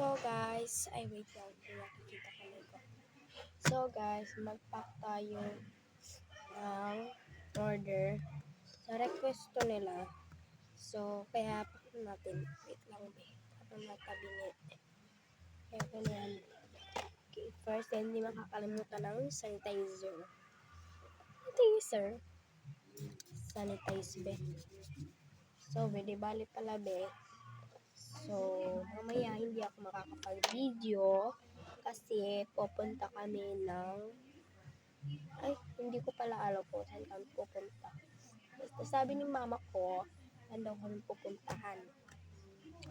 So guys, ay wait lang, kung nakikita ko nito. So guys, mag-pack tayo ng order sa request to nila. So, kaya pack natin. Wait lang, para matabinit. Kaya ko na yan. Okay, first, hindi makakalimutan ng sanitizer. Sanitize, be. So, di bali pala, be. So, mamaya hindi ako makakapag-video kasi pupunta kami ng hindi ko pala alam kung saan kami pupunta. Basta sabi ni mama ko, saan daw kami pupuntahan.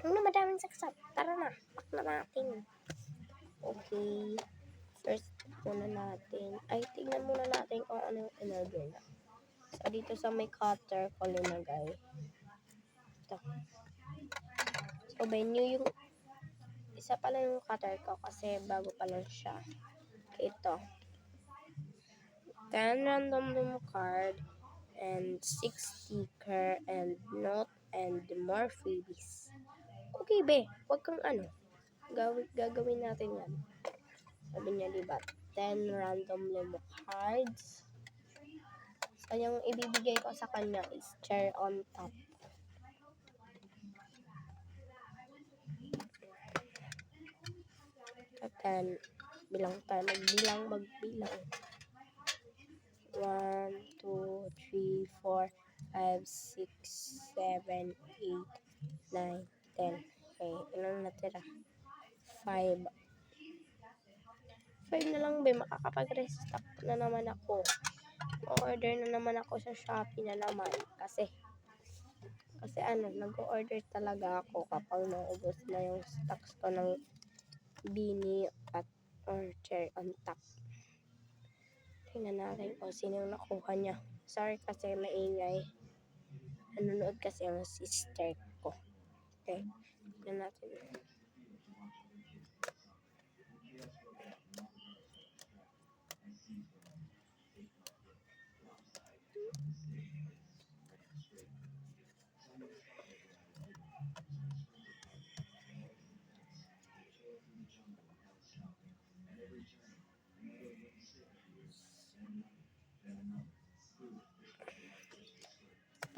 Ano madaming saksap? Tara na, pack na natin. Okay, first muna natin. Tingnan muna natin kung ano yung in-order na. So, dito sa may cutter ko linagay. Ito. So, new yung isa pala yung cutter ko kasi bago pa lang siya. Ito. 10 random room card and 6 sticker and note and more freebies. Okay, be. Huwag kang gagawin natin yan. Sabi niya, diba? 10 random limo cards. So, yung ibibigay ko sa kanya is chair on top. At 10. Bilang tayo. Magbilang. 1, 2, 3, 4, 5, 6, 7, 8, 9, 10. Okay, ilan natira? 5. 5 na lang, be. Makakapag-restock na naman ako. O-order na naman ako sa Shopee na naman. Kasi nag-order talaga ako kapag naubos na yung stocks ko ng beanie at or chair on top. Tingnan natin kung sino yung nakuha niya. Sorry kasi maingay. Nanonood kasi ang sister ko. Okay, tingnan natin.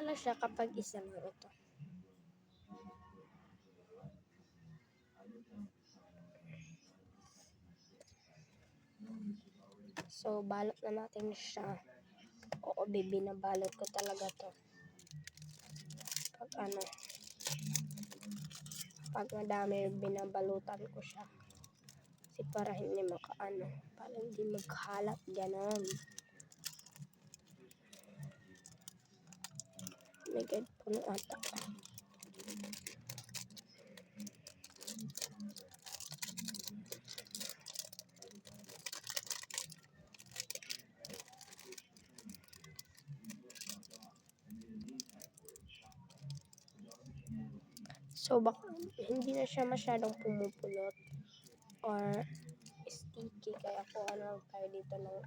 Pala siya kapag isa lang ito. So, balot na natin siya. Oo, binabalot ko talaga to. Pag madami, binabalutan ko siya. Kasi para hindi para hindi maghalat, ganon. My God, puno ata. So, baka hindi na siya masyadong pumupulot or sticky. Kaya ko tayo dito ng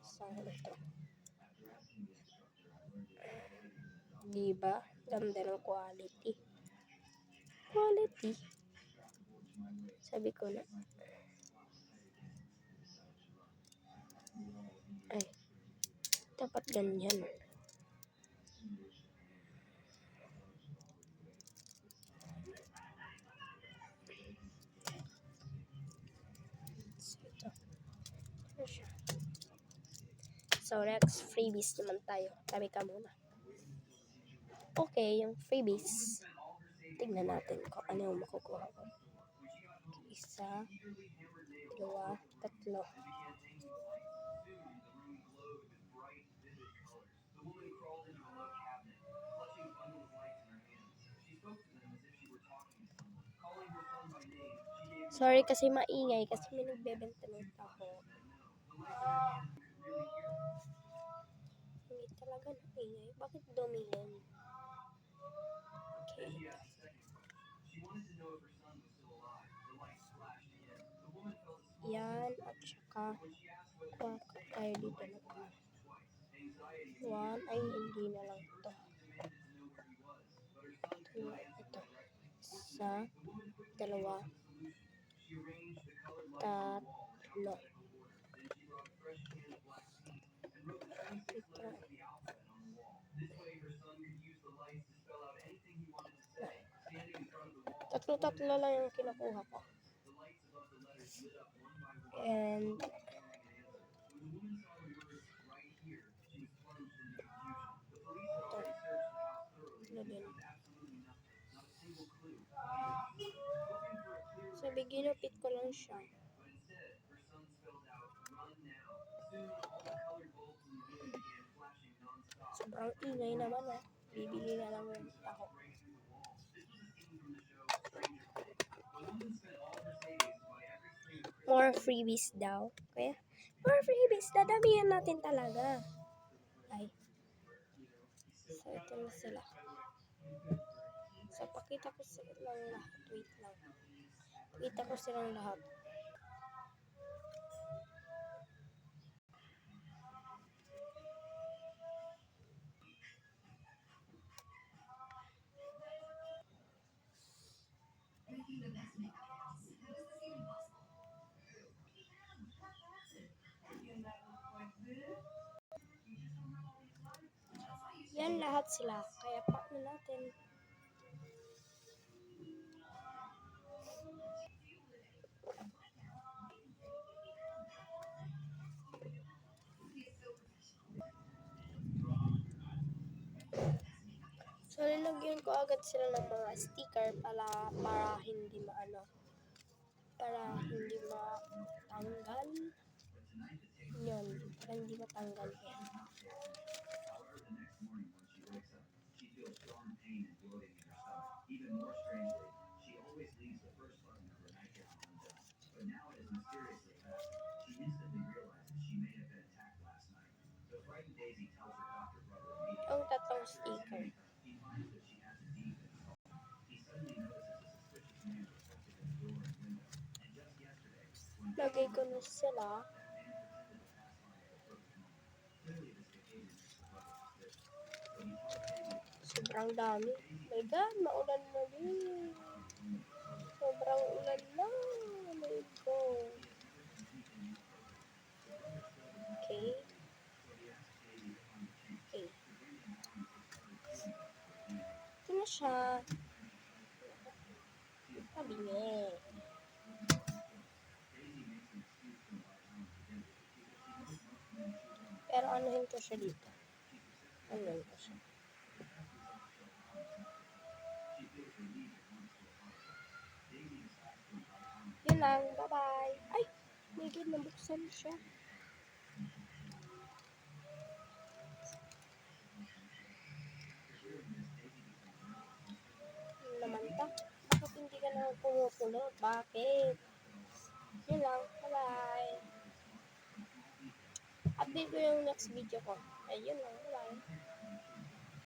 isang ito. Diba? Ganda ng quality. Sabi ko na. Dapat ganyan. So, next, freebies naman tayo. Tabi ka muna. Okay, yung freebies. Tignan natin kung ano yung makukuha ko. 1, 2, 3. Sorry kasi maingay kasi may nagbebenta ng taho. Hindi talaga naingay. Bakit dumi yan? Okay. Yan at saka tayo dito na ito. 1, hindi na lang ito. Ito. Isa, dalawa, tatlo. Ito. Tatlo-tatlo lang yung kinukuha ko. And ito. Ito din. Sabi, ginupit ko lang siya. Sobrang ingay naman, oh. Bibili na lang yung ako. More freebies daw. Okay? More freebies. Dadamihan natin talaga. Ay. So, ito na sila. So, pakita ko silang lahat. Wait lang. Pakita ko silang lahat. Yan lahat sila. Kaya pack na natin. So, nilagyan ko agad sila ng mga sticker para hindi matanggal. Yun, para hindi matanggal yan. Ang tatlong sticker. Lagay ko na sila. Sobrang dami. My God, maulan na din. Sobrang ulan na. Oh my God. Okay. Okay. Ito na siya. Sabi niya. Pero anuhin ko siya dito. Anuhin ko siya. Yun lang. Bye-bye. Ay! My God, nabuksan siya. Naman ta. Bakit hindi ka na pumupunod? Bakit? Yun lang. Bye-bye. Update ko yung next video ko. Ayun lang. Bye-bye.